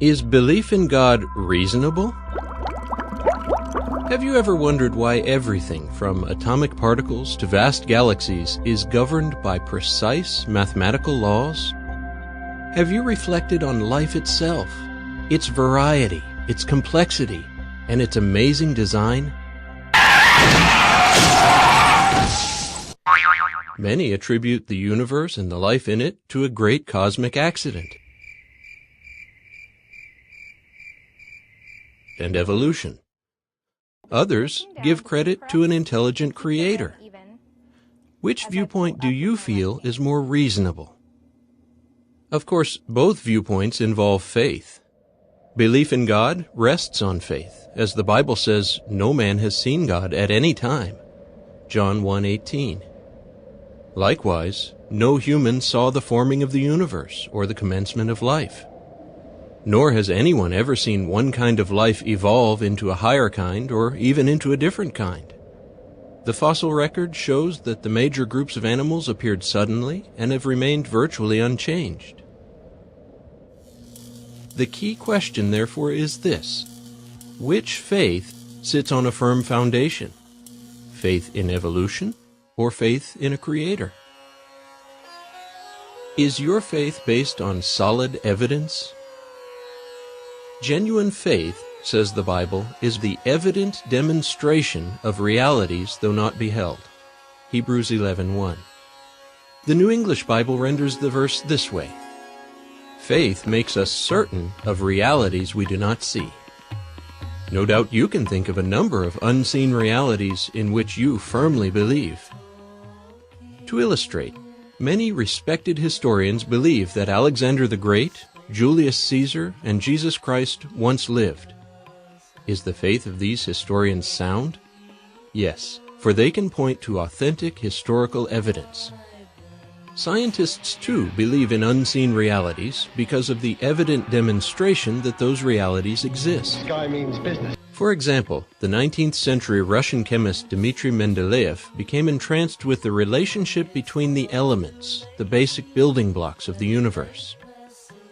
Is belief in God reasonable? Have you ever wondered why everything from atomic particles to vast galaxies is governed by precise mathematical laws? Have you reflected on life itself, its variety, its complexity, and its amazing design? Many attribute the universe and the life in it to a great cosmic accident and evolution. Others give credit to an intelligent creator. Which viewpoint do you feel is more reasonable? Of course, both viewpoints involve faith. Belief in God rests on faith, as the Bible says no man has seen God at any time. John 1:18. Likewise, no human saw the forming of the universe or the commencement of life. Nor has anyone ever seen one kind of life evolve into a higher kind or even into a different kind. The fossil record shows that the major groups of animals appeared suddenly and have remained virtually unchanged. The key question, therefore, is this: which faith sits on a firm foundation? Faith in evolution or faith in a creator? Is your faith based on solid evidence? Genuine faith, says the Bible, is the evident demonstration of realities though not beheld. Hebrews 11:1. The New English Bible renders the verse this way: faith makes us certain of realities we do not see. No doubt you can think of a number of unseen realities in which you firmly believe. To illustrate, many respected historians believe that Alexander the Great, Julius Caesar, and Jesus Christ once lived. Is the faith of these historians sound? Yes, for they can point to authentic historical evidence. Scientists, too, believe in unseen realities because of the evident demonstration that those realities exist. Sky means business. For example, the 19th century Russian chemist Dmitry Mendeleev became entranced with the relationship between the elements, the basic building blocks of the universe.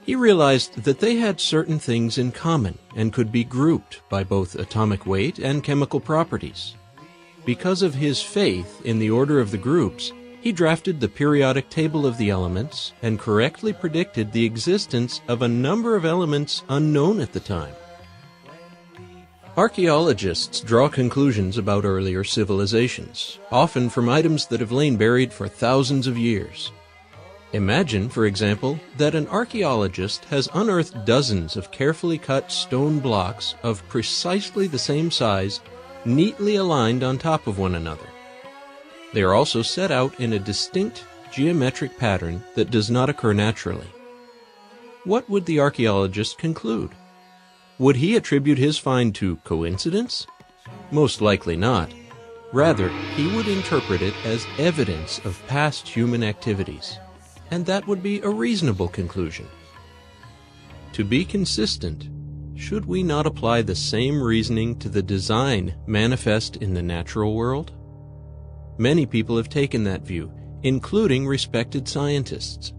He realized that they had certain things in common and could be grouped by both atomic weight and chemical properties. Because of his faith in the order of the groups, he drafted the periodic table of the elements and correctly predicted the existence of a number of elements unknown at the time. Archaeologists draw conclusions about earlier civilizations, often from items that have lain buried for thousands of years. Imagine, for example, that an archaeologist has unearthed dozens of carefully cut stone blocks of precisely the same size, neatly aligned on top of one another. They are also set out in a distinct geometric pattern that does not occur naturally. What would the archaeologist conclude? Would he attribute his find to coincidence? Most likely not. Rather, he would interpret it as evidence of past human activities, and that would be a reasonable conclusion. To be consistent, should we not apply the same reasoning to the design manifest in the natural world? Many people have taken that view, including respected scientists.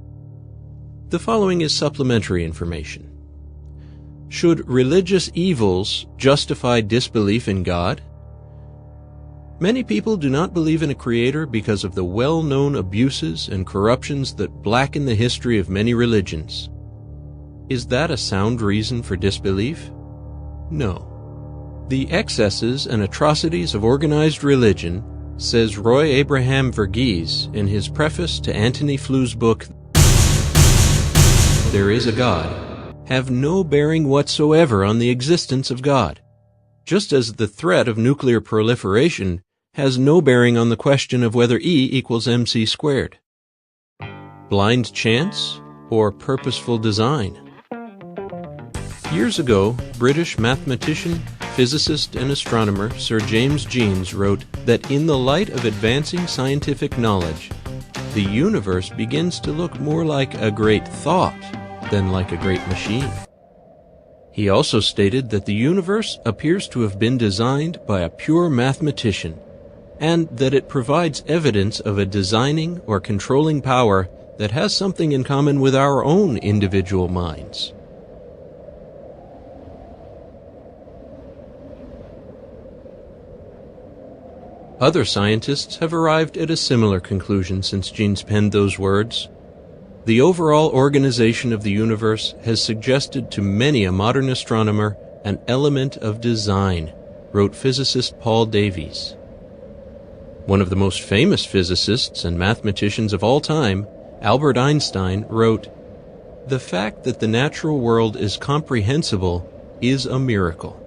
The following is supplementary information. Should religious evils justify disbelief in God? Many people do not believe in a creator because of the well-known abuses and corruptions that blacken the history of many religions. Is that a sound reason for disbelief? No. The excesses and atrocities of organized religion, says Roy Abraham Verghese in his preface to Antony Flou's book, There Is a God, have no bearing whatsoever on the existence of God, just as the threat of nuclear proliferation has no bearing on the question of whether E equals mc squared. Blind chance or purposeful design? Years ago, British mathematician, physicist, and astronomer Sir James Jeans wrote that in the light of advancing scientific knowledge, the universe begins to look more like a great thought than like a great machine. He also stated that the universe appears to have been designed by a pure mathematician, and that it provides evidence of a designing or controlling power that has something in common with our own individual minds. Other scientists have arrived at a similar conclusion since Jeans penned those words. The overall organization of the universe has suggested to many a modern astronomer an element of design, wrote physicist Paul Davies. One of the most famous physicists and mathematicians of all time, Albert Einstein, wrote, "The fact that the natural world is comprehensible is a miracle."